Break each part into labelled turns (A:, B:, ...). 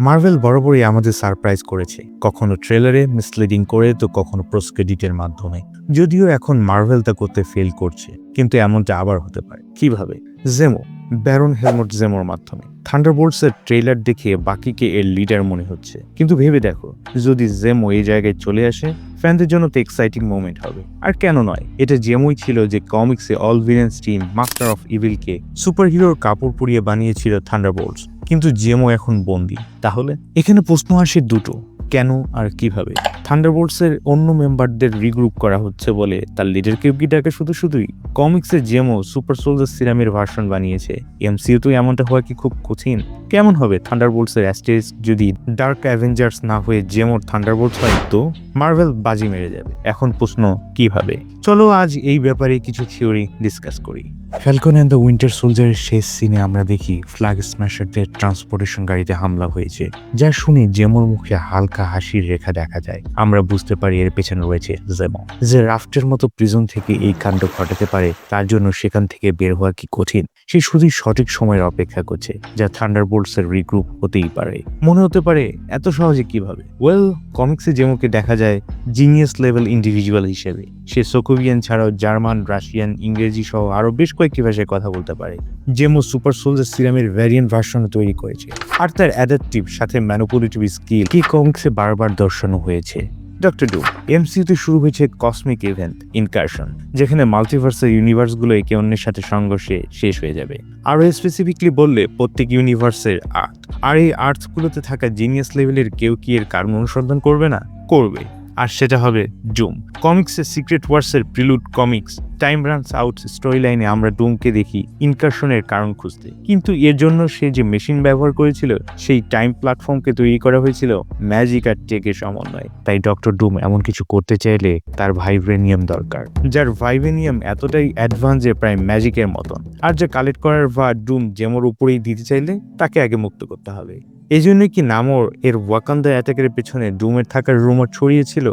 A: Marvel বরাবরই আমাদের surprise করেছে, কখনো ট্রেলারে মিসলিডিং করে তো কখনো পোস্ট-ক্রেডিটের মাধ্যমে। যদিও এখন মার্ভেল তা করতে ফেল করছে, কিন্তু এমনটা আবার হতে পারে। কিভাবে? জেমো, ব্যারন হেলমুট জেমোর মাধ্যমে। থান্ডারবোল্টসের ট্রেলার দেখে বাকিকে এর লিডার মনে হচ্ছে, কিন্তু ভেবে দেখো যদি জেমো এই জায়গায় চলে আসে, ফ্যানদের জন্য তো এক্সাইটিং মোমেন্ট হবে। আর কেন নয়, এটা জেমোই ছিল যে কমিক্সে all villains team master of ইভিলকে সুপার হিরোর কাপড় পরিয়ে বানিয়েছিল থান্ডারবোল্টস। কিন্তু জেমো এখন বন্দি। তাহলে এখানে প্রশ্ন আসে দুটো, কেন আর কিভাবে? থান্ডারবোল্টসের অন্য মেম্বারদের রিগ্রুপ করা হচ্ছে বলে তার লিডারকে কি ডাকে শুধুই? কমিক্সে জেমো সুপার সোলজার সিরামের ভার্সন বানিয়েছে, এমসিইউতে এমনটা হওয়া কি খুব কঠিন? কেমন হবে থান্ডারবোল্টসের অ্যাস্টেরিস্ক যদি ডার্ক অ্যাভেঞ্জার্স না হয়ে জেমোর থান্ডারবোল্টস হয়? তো মার্ভেল বাজি মেরে যাবে। এখন প্রশ্ন, কিভাবে? চলো আজ এই ব্যাপারে কিছু থিওরি ডিসকাস করি। ফ্যালকন অ্যান্ড দ্য উইন্টার সোলজারের শেষ সিনে আমরা দেখি ফ্ল্যাগ স্ম্যাশারদের ট্রান্সপোর্টেশন গাড়িতে হামলা হয়েছে, যা শুনে জেমোর মুখে হালকা হাসির রেখা দেখা যায়। আমরা বুঝতে পারি এর পেছনে রয়েছে জেমো, যে রাফটের মতো প্রিজন থেকে এই কাণ্ড ঘটাতে পারে। তার জন্য সেখান থেকে বের হওয়া কি কঠিন? সে শুধুই সঠিক সময়ের অপেক্ষা করছে, যা থান্ডারবোল্টস এর রিগ্রুপ হতেই পারে। মনে হতে পারে এত সহজে কিভাবে? ওয়েল, কমিক্সে জেমোকে দেখা যায় জিনিয়াস লেভেল ইন্ডিভিজুয়াল হিসেবে। সে সোকোভিয়ান ছাড়াও জার্মান, রাশিয়ান, ইংরেজি সহ আরো বেশ কয়েকটি ভাষায় কথা বলতে পারে। জেমো সুপার সোলজার সিরামের ভ্যারিয়েন্ট ভার্সন তৈরি করেছে, আর তার অ্যাডাপটিভ সাথে ম্যানিপুলেটিভ স্কিল কি কমিক্সে বারবার দর্শানো হয়েছে। ডক্টর ডুম এমসিইউতে শুরু হয়েছে কসমিক ইভেন্ট ইনকারশন, যেখানে মাল্টিভার্সের ইউনিভার্সগুলো একে অন্যের সাথে সংঘর্ষে শেষ হয়ে যাবে। আরও স্পেসিফিকলি বললে প্রত্যেক ইউনিভার্সের আর্থ, আর এই আর্থগুলোতে থাকা জিনিয়াস লেভেলের কেউ কি এর কারণ অনুসন্ধান করবে না? করবে, আর সেটা হবে ডুম। কমিক্সের সিক্রেট ওয়ার্সের prelude comics time runs out story লাইনে আমরা ডুমকে দেখি ইনকারশনের কারণ খুঁজতে, কিন্তু এর জন্য সে যে মেশিন ব্যবহার করেছিল সেই টাইম প্ল্যাটফর্মকে তৈরি করা হয়েছিল ম্যাজিক আর টেকের সমন্বয়। তাই ডক্টর ডুম এমন কিছু করতে চাইলে তার ভাইব্রেনিয়াম দরকার, যার ভাইব্রেনিয়াম এতটাই অ্যাডভান্স যে প্রায় ম্যাজিকের মতন। আর যে কালেক্ট করার ভার ডুম জেমোর উপরেই দিতে চাইলে তাকে আগে মুক্ত করতে হবে। এই জন্যই কি নামোর এর ওয়াকান্ডা অ্যাটাকের পেছনে ডুমের থাকার রুমার ছড়িয়েছিল?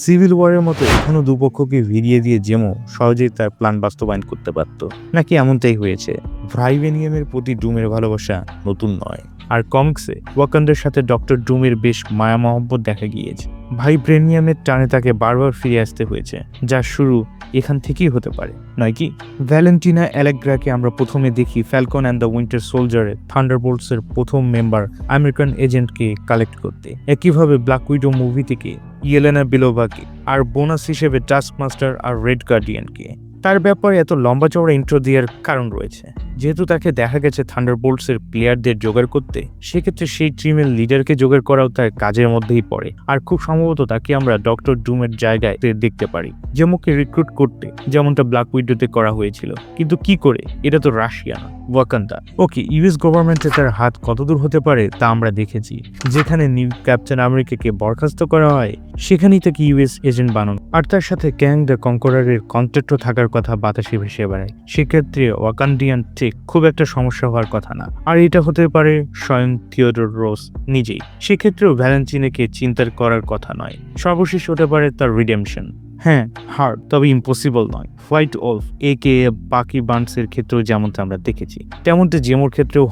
A: সিভিল ওয়ারের মতো এখনো দুপক্ষকে ভিড়িয়ে দিয়ে জেমো সহজেই তার প্ল্যান বাস্তবায়ন করতে পারত, নাকি এমনটাই হয়েছে? ভাইব্রেনিয়ামের প্রতি ডুমের ভালোবাসা নতুন নয়, আর কমিক্সে ওয়াকান্ডার সাথে ডক্টর ডুমের বেশ মায়া মহব্বত দেখা গিয়েছে। ভাইব্রেনিয়ামের টানে তাকে বারবার ফিরে আসতে হয়েছে, যার শুরু এখান থেকেই হতে পারে, নয় কি? ভ্যালেন্টিনা অ্যালেগ্রাকে আমরা প্রথমে দেখি ফ্যালকন অ্যান্ড দ্য উইন্টার সোলজারে থান্ডারবোল্টসের প্রথম মেম্বার আমেরিকান এজেন্টকে কালেক্ট করতে। একইভাবে ব্ল্যাক উইডো মুভি থেকে ইয়েলেনা বেলোভাকে, আর বোনাস হিসেবে টাস্কমাস্টার আর রেড গার্ডিয়ানকে। তার ব্যাপারে এত লম্বা চওড়া ইন্ট্রো দেওয়ার কারণ রয়েছে, যেহেতু তাকে দেখা গেছে থান্ডারবোল্টসের প্লেয়ারদের জোগাড় করতে, সেক্ষেত্রে সেই টিমের লিডারকে জোগাড় করাও তার কাজের মধ্যেই পড়ে। আর খুব সম্ভবত তাকে আমরা ডক্টর ডুমের জায়গায় দেখতে পারি, যেমনকে রিক্রুট করতে, যেমনটা ব্ল্যাক উইডোতে করা হয়েছিল। কিন্তু কি করে? এটা তো রাশিয়া না, ওয়াকান্ডা। ওকে, ইউএস গভর্নমেন্টে তার হাত কতদূর হতে পারে তা আমরা দেখেছি। যেখানে নিউ ক্যাপ্টেন আমেরিকাকে বরখাস্ত করা হয়, সেখানেই তাকে ইউএস এজেন্ট বানানো। আর তার সাথে ক্যাং দ্য কনকরারের কন্ট্রাক্টও থাকার কথা বাতাসে ভেসে বেড়ায়। সেক্ষেত্রে ওয়াকান্ডিয়ান টেক খুব একটা সমস্যা হওয়ার কথা না। আর এটা হতে পারে স্বয়ং থিওডোর রোস নিজেই। সেক্ষেত্রেও ভ্যালেন্টিনাকে চিন্তা করার কথা নয়। সর্বশেষ হতে পারে তার রিডেমশন। হ্যাঁ, হার্ড, তবে ইম্পসিবল নয়। হোয়াইট ওলফ একে বাকি বান্ডসের ক্ষেত্রেও যেমনটা আমরা দেখেছি, তেমনটা জেমোর ক্ষেত্রেও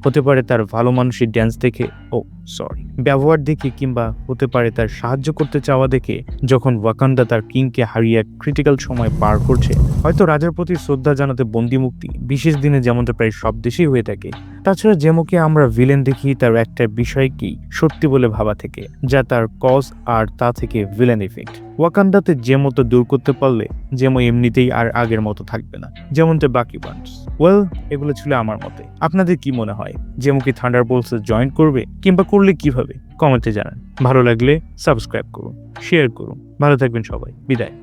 A: হতে পারে তার ভালো মানুষের ড্যান্স দেখে, ব্যবহার দেখে, কিংবা হতে পারে তার সাহায্য করতে চাওয়া দেখে। যখন ওয়াকান্ডা তার কিংকে হারিয়ে এক ক্রিটিক্যাল সময় পার করছে, হয়তো রাজার প্রতি শ্রদ্ধা জানাতে বন্দি মুক্তি বিশেষ দিনে যেমনটা প্রায় সব দেশেই হয়ে থাকে। তাছাড়া জেমোকে আমরা ভিলেন দেখি তার একটা বিষয়কেই সত্যি বলে ভাবা থেকে, যা তার কজ, আর তা থেকে ভিলেন ইফেক্ট। ওয়াকান্ডাতে জেমো তো দূর করতে পারলে জেমো এমনিতেই আর আগের মতো থাকবে না, যেমনটা বাকি বান্ডস। ওয়েল, এগুলো ছিল আমার মতে। আপনাদের কি মনে হয়? জেমো কি থান্ডারবোল্টসে জয়েন করবে, কিংবা করলে কিভাবে? কমেন্টে জানান। ভালো লাগলে সাবস্ক্রাইব করুন, শেয়ার করুন। ভালো থাকবেন সবাই। বিদায়।